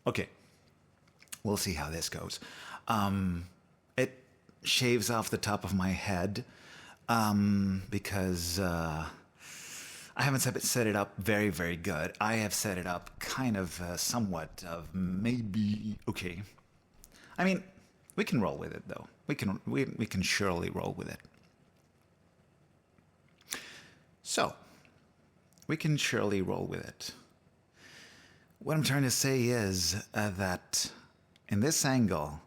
Okay, we'll see how this goes. It shaves off the top of my head because I haven't set it up very, very good. I have set it up kind of somewhat of maybe okay. I mean, we can roll with it though. We can surely roll with it. So, we can surely roll with it. What I'm trying to say is that in this angle,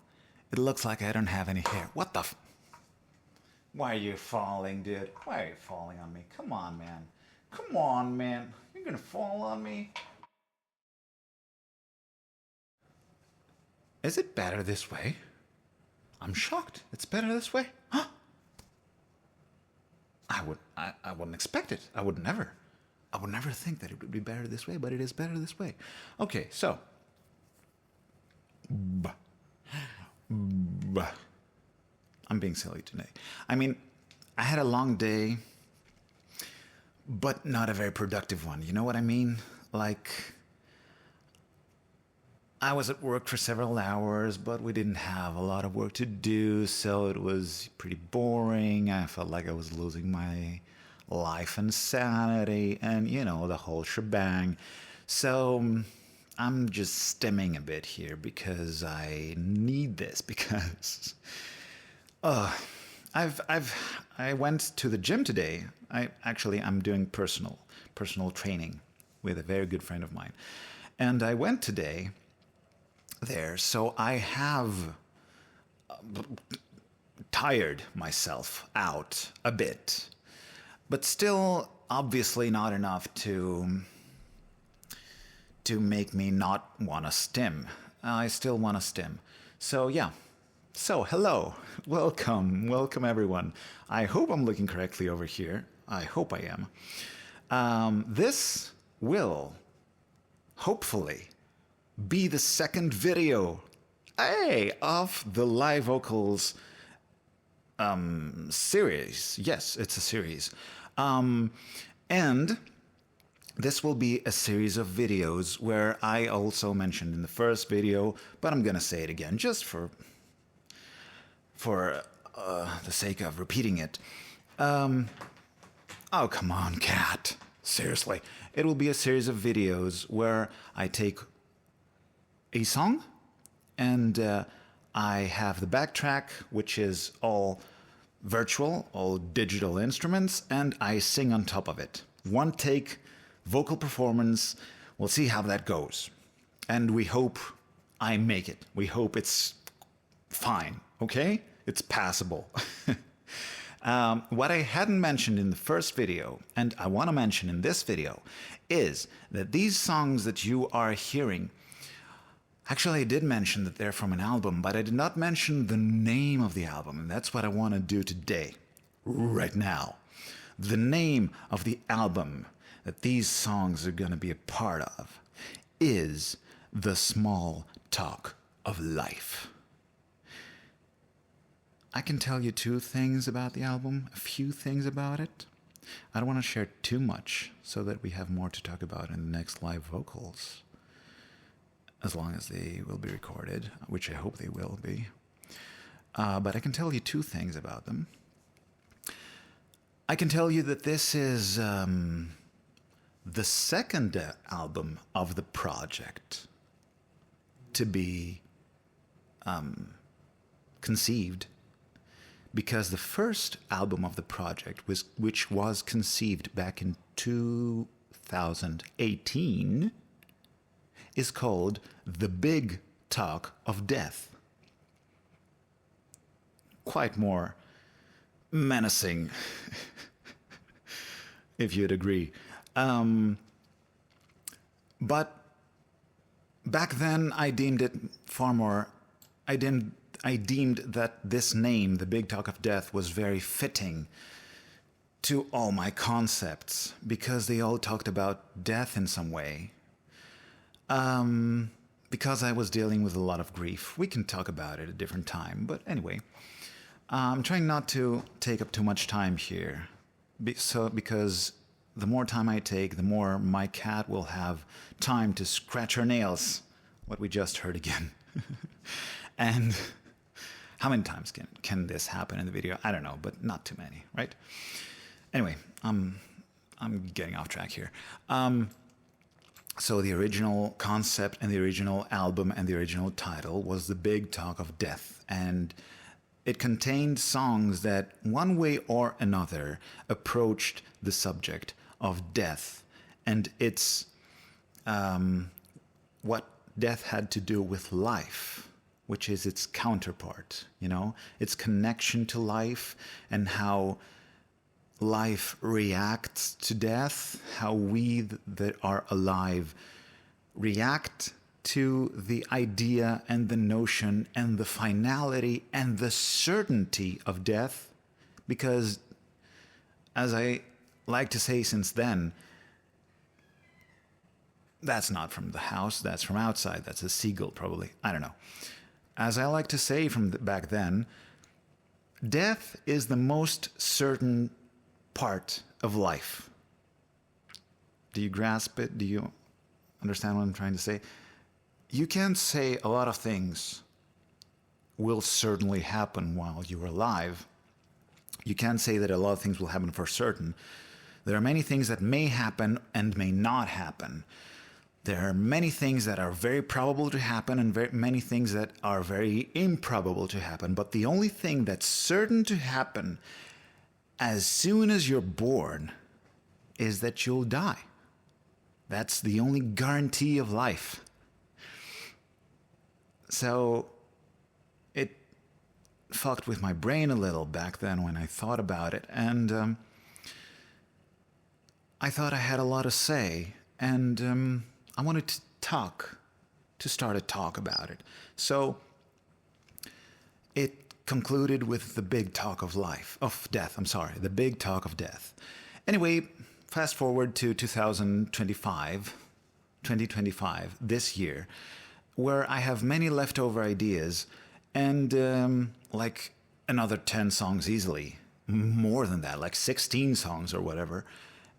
it looks like I don't have any hair. What the Why are you falling, dude? Why are you falling on me? Come on, man. Come on, man. You're gonna fall on me? Is it better this way? I'm shocked. It's better this way? Huh? I wouldn't expect it. I would never think that it would be better this way, but it is better this way. Okay, so. I'm being silly today. I mean, I had a long day, but not a very productive one. You know what I mean? Like, I was at work for several hours, but we didn't have a lot of work to do, so it was pretty boring. I felt like I was losing my life and sanity and, you know, the whole shebang. So I'm just stimming a bit here because I need this because I went to the gym today. I'm doing personal training with a very good friend of mine. And I went today there, so I have tired myself out a bit, but still obviously not enough to make me not want to stim. I still want to stim. So yeah. So hello, welcome everyone. I hope I'm looking correctly over here. I hope I am. This will hopefully be the second video, of the Livocals series. Yes, it's a series. And this will be a series of videos where I also mentioned in the first video, but I'm gonna say it again just for the sake of repeating it. Oh, come on, cat. Seriously. It will be a series of videos where I take a song and I have the backtrack, which is all virtual, all digital instruments, and I sing on top of it. One take, vocal performance. We'll see how that goes. And we hope I make it. We hope it's fine, okay? It's passable. What I hadn't mentioned in the first video, and I want to mention in this video, is that these songs that you are hearing, actually I did mention that they're from an album, but I did not mention the name of the album, and that's what I want to do today, right now. The name of the album that these songs are going to be a part of is The Small Talk of Life. I can tell you two things about the album, a few things about it. I don't want to share too much so that we have more to talk about in the next live vocals, as long as they will be recorded, which I hope they will be. But I can tell you two things about them. I can tell you that this is the second album of the project to be conceived, because the first album of the project, which was conceived back in 2018, is called The Big Talk of Death. Quite more menacing, if you'd agree. But back then I deemed it far more, I deemed that this name, The Big Talk of Death, was very fitting to all my concepts, because they all talked about death in some way. Because I was dealing with a lot of grief. We can talk about it at a different time, but anyway. I'm trying not to take up too much time here, because the more time I take, the more my cat will have time to scratch her nails what we just heard again. And how many times can this happen in the video? I don't know, but not too many, right? Anyway, I'm getting off track here. So the original concept and the original album and the original title was The Big Talk of Death, and it contained songs that one way or another approached the subject of death and its what death had to do with life, which is its counterpart, you know, its connection to life and how life reacts to death, how we that are alive react to the idea and the notion and the finality and the certainty of death. Because, as I like to say since then, that's not from the house, that's from outside, that's a seagull probably, I don't know. As I like to say from back then, death is the most certain part of life. Do you grasp it? Do you understand what I'm trying to say? You can say a lot of things will certainly happen while you're alive. You can't say that a lot of things will happen for certain. There are many things that may happen and may not happen. There are many things that are very probable to happen and many things that are very improbable to happen. But the only thing that's certain to happen as soon as you're born is that you'll die. That's the only guarantee of life. So it fucked with my brain a little back then when I thought about it. And I thought I had a lot to say. And I wanted to start a talk about it. So it concluded with the big talk of the big talk of death. Anyway, fast forward to 2025, this year, where I have many leftover ideas and like another 10 songs easily, more than that, like 16 songs or whatever.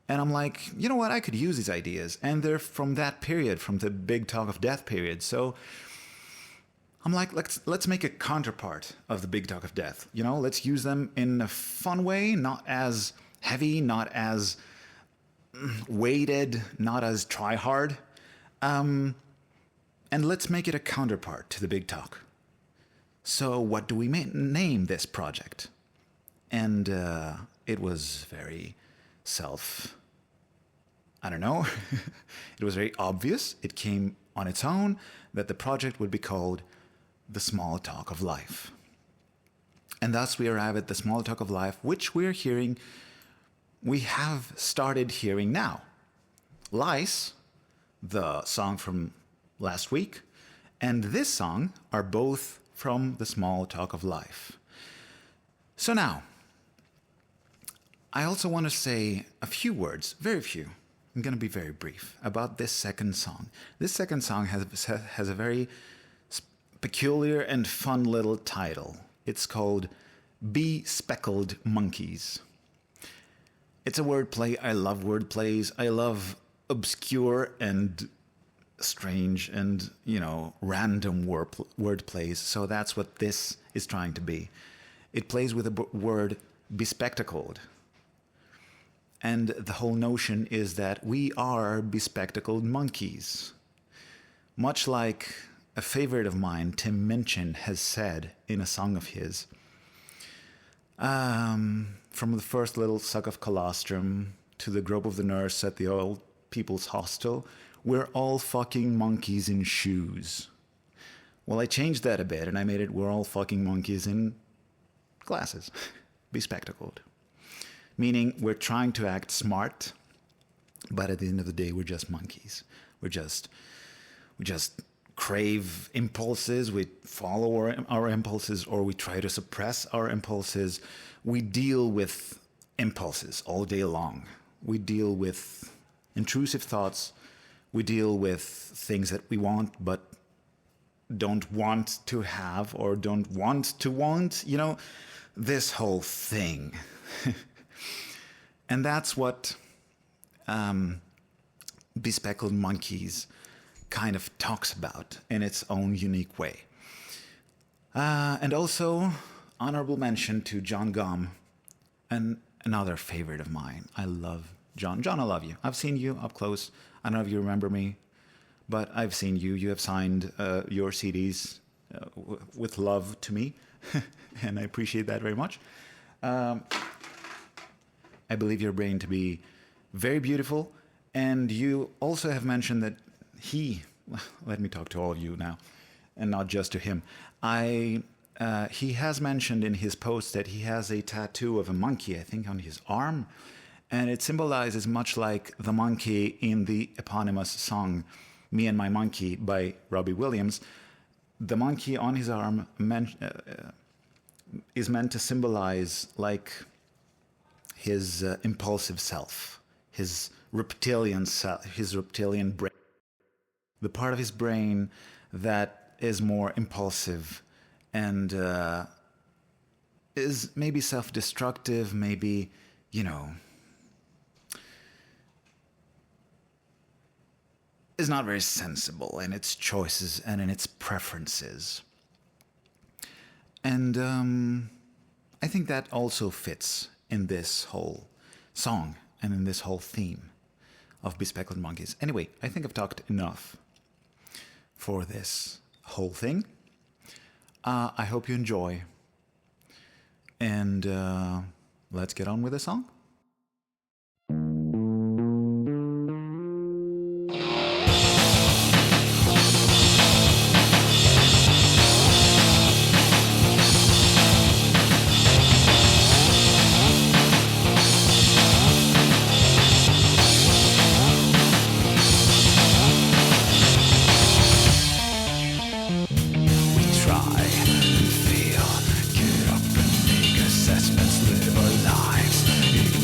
And I'm like, you know what, I could use these ideas. And they're from that period, from the big talk of death period. So I'm like, let's make a counterpart of the big talk of death. You know, let's use them in a fun way, not as heavy, not as weighted, not as try hard. And let's make it a counterpart to the big talk. So what do we name this project? And it was very I don't know. It was very obvious. It came on its own that the project would be called The Small Talk of Life. And thus we arrive at The Small Talk of Life, which we have started hearing now. Lice, the song from last week, and this song are both from The Small Talk of Life. So now, I also want to say a few words, very few. I'm going to be very brief about this second song. This second song has a very peculiar and fun little title. It's called B-Speckled Monkeys. It's a wordplay. I love wordplays. I love obscure and strange and, random wordplays. So that's what this is trying to be. It plays with the word bespectacled. And the whole notion is that we are bespectacled monkeys. Much like a favorite of mine, Tim Minchin, has said in a song of his, from the first little suck of colostrum to the grope of the nurse at the old people's hostel, we're all fucking monkeys in shoes. Well, I changed that a bit and I made it we're all fucking monkeys in glasses, bespectacled. Meaning we're trying to act smart, but at the end of the day, we're just monkeys. We just crave impulses. We follow our impulses, or we try to suppress our impulses. We deal with impulses all day long. We deal with intrusive thoughts. We deal with things that we want, but don't want to have or don't want to want. This whole thing. And that's what Bespeckled Monkeys kind of talks about in its own unique way. And also, honorable mention to John Gum, and another favorite of mine. I love John. John, I love you. I've seen you up close. I don't know if you remember me, but I've seen you. You have signed your CDs with love to me, and I appreciate that very much. I believe your brain to be very beautiful, and you also have mentioned that let me talk to all of you now, and not just to him. He has mentioned in his post that he has a tattoo of a monkey, I think, on his arm, and it symbolizes much like the monkey in the eponymous song "Me and My Monkey" by Robbie Williams. The monkey on his arm is meant to symbolize like his impulsive self, his reptilian brain, the part of his brain that is more impulsive and is maybe self-destructive, maybe, is not very sensible in its choices and in its preferences. And I think that also fits in this whole song and in this whole theme of Bespeckled Monkeys. Anyway, I think I've talked enough for this whole thing. I hope you enjoy. And let's get on with the song. Assessments, live our lives.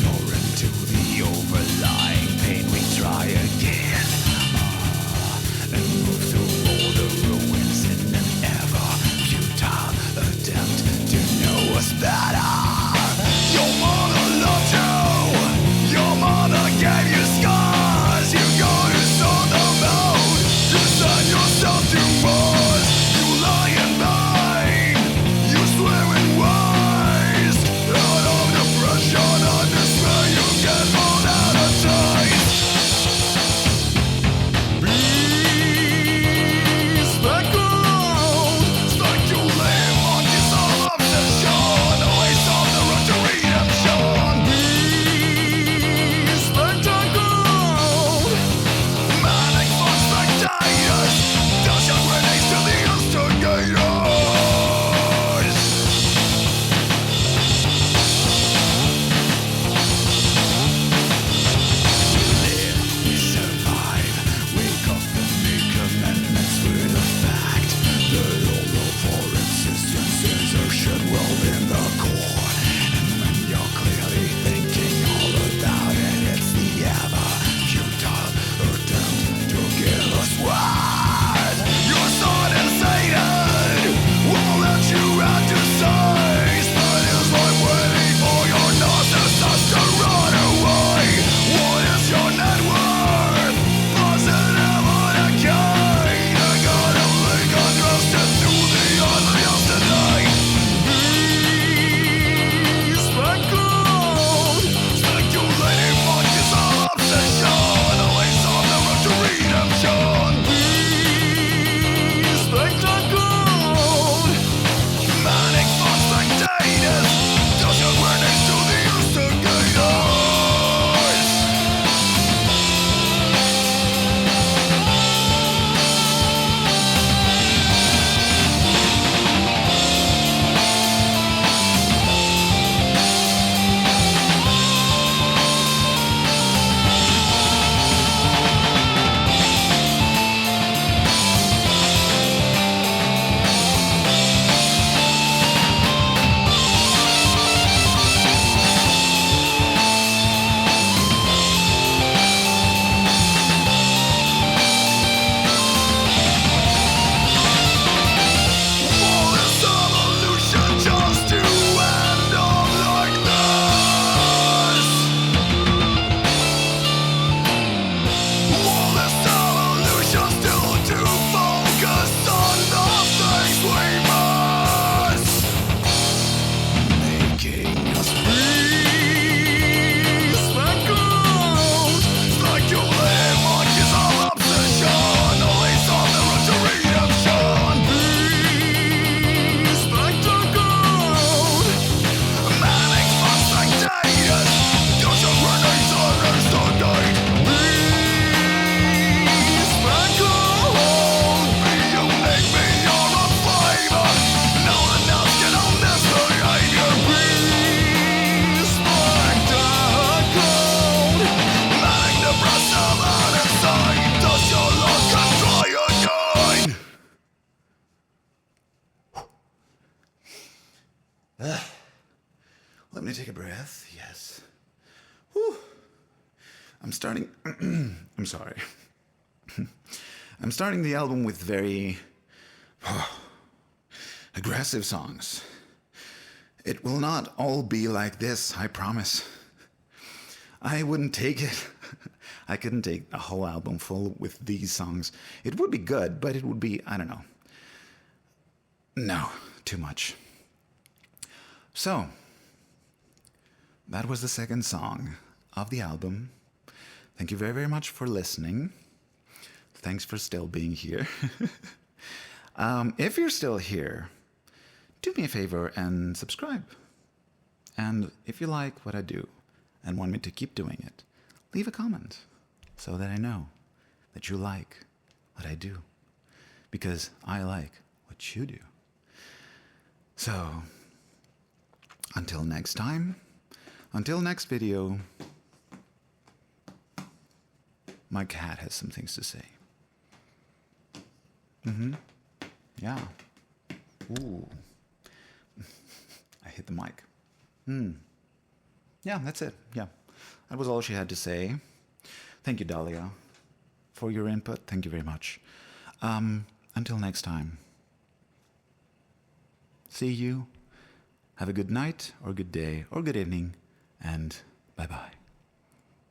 Let me take a breath. Yes. Whew. I'm starting. I'm sorry. I'm starting the album with very aggressive songs. It will not all be like this, I promise. I wouldn't take it. I couldn't take a whole album full with these songs. It would be good, but it would be, I don't know. No, too much. So, that was the second song of the album. Thank you very, very much for listening. Thanks for still being here. If you're still here, do me a favor and subscribe. And if you like what I do and want me to keep doing it, leave a comment so that I know that you like what I do. Because I like what you do. So, until next time, until next video, my cat has some things to say. Yeah. Ooh. I hit the mic. Yeah, that's it. Yeah. That was all she had to say. Thank you, Dahlia, for your input. Thank you very much. Until next time. See you. Have a good night, or good day, or good evening, and bye-bye.